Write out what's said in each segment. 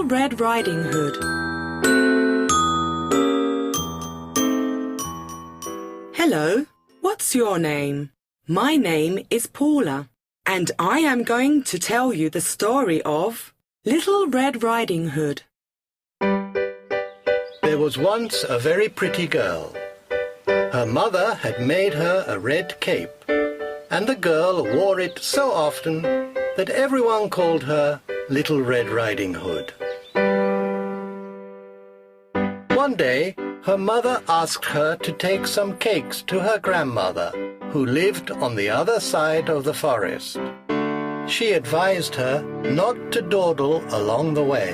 Little Red Riding Hood. Hello, what's your name? My name is Paula, and I am going to tell you the story of Little Red Riding Hood. There was once a very pretty girl. Her mother had made her a red cape, and the girl wore it so often that everyone called her Little Red Riding Hood. One day, her mother asked her to take some cakes to her grandmother, who lived on the other side of the forest. She advised her not to dawdle along the way,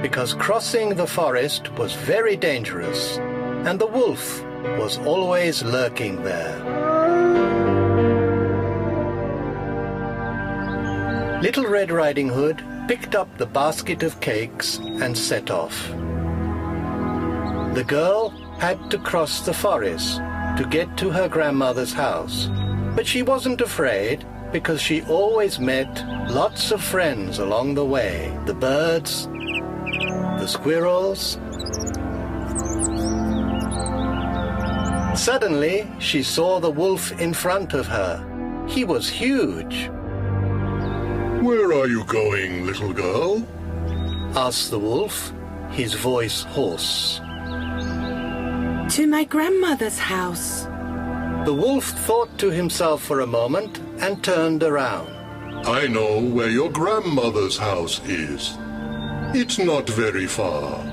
because crossing the forest was very dangerous, and the wolf was always lurking there. Little Red Riding Hood picked up the basket of cakes and set off. The girl had to cross the forest to get to her grandmother's house, but she wasn't afraid because she always met lots of friends along the way. The birds, the squirrels. Suddenly, she saw the wolf in front of her. He was huge. "Where are you going, little girl?" asked the wolf, his voice hoarse. To my grandmother's house. The wolf thought to himself for a moment and turned around. "I know where your grandmother's house is. It's not very far."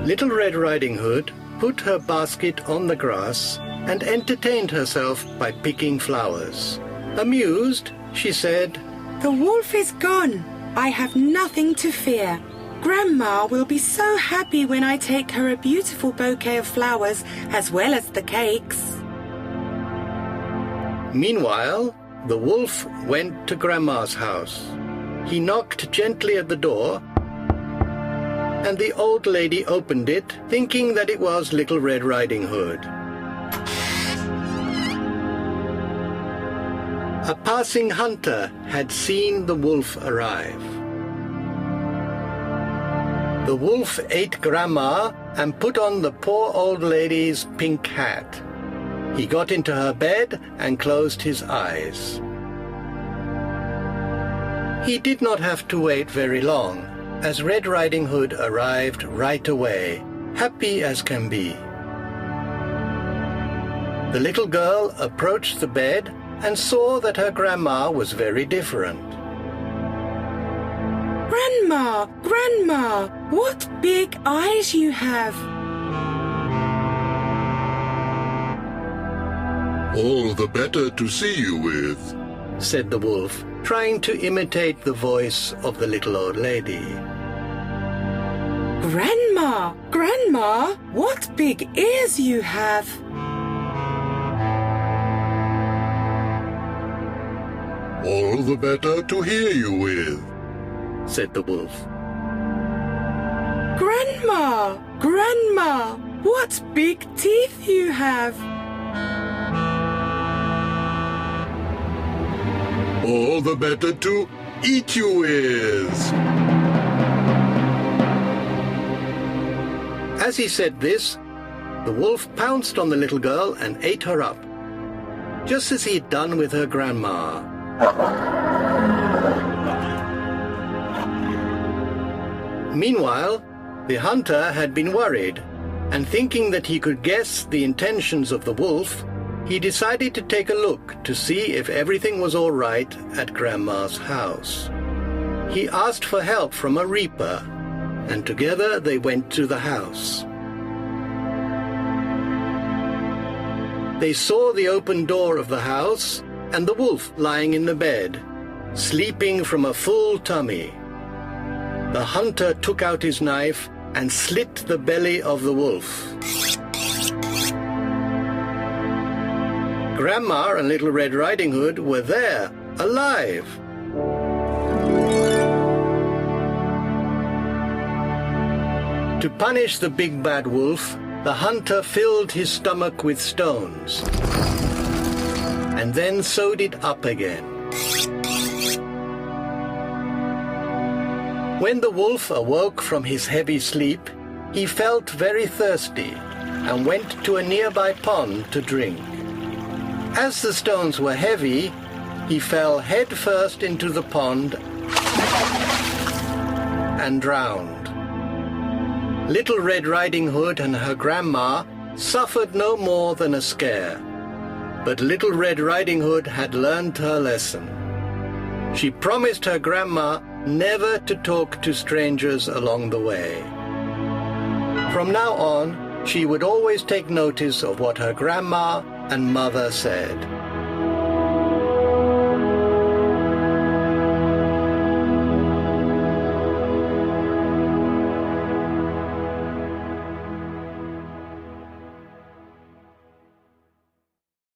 Little Red Riding Hood put her basket on the grass and entertained herself by picking flowers. Amused, she said, The wolf is gone. I have nothing to fear. Grandma will be so happy when I take her a beautiful bouquet of flowers as well as the cakes. Meanwhile, the wolf went to Grandma's house. He knocked gently at the door, and the old lady opened it, thinking that it was Little Red Riding Hood. A passing hunter had seen the wolf arrive. The wolf ate Grandma and put on the poor old lady's pink hat. He got into her bed and closed his eyes. He did not have to wait very long, as Red Riding Hood arrived right away, happy as can be. The little girl approached the bed and saw that her grandma was very different. Grandma, Grandma, what big eyes you have. "All the better to see you with," said the wolf, trying to imitate the voice of the little old lady. Grandma, Grandma, what big ears you have. "All the better to hear you with," said the wolf. Grandma, Grandma, what big teeth you have. "All the better to eat you with." As he said this, the wolf pounced on the little girl and ate her up, just as he had done with her grandma. Meanwhile, the hunter had been worried, and thinking that he could guess the intentions of the wolf, he decided to take a look to see if everything was all right at Grandma's house. He asked for help from a reaper, and together they went to the house. They saw the open door of the house and the wolf lying in the bed, sleeping from a full tummy. The hunter took out his knife and slit the belly of the wolf. Grandma and Little Red Riding Hood were there, alive. To punish the big bad wolf, the hunter filled his stomach with stones and then sewed it up again. When the wolf awoke from his heavy sleep, he felt very thirsty and went to a nearby pond to drink. As the stones were heavy, he fell head first into the pond and drowned. Little Red Riding Hood and her grandma suffered no more than a scare. But Little Red Riding Hood had learned her lesson. She promised her grandma never to talk to strangers along the way. From now on, she would always take notice of what her grandma and mother said.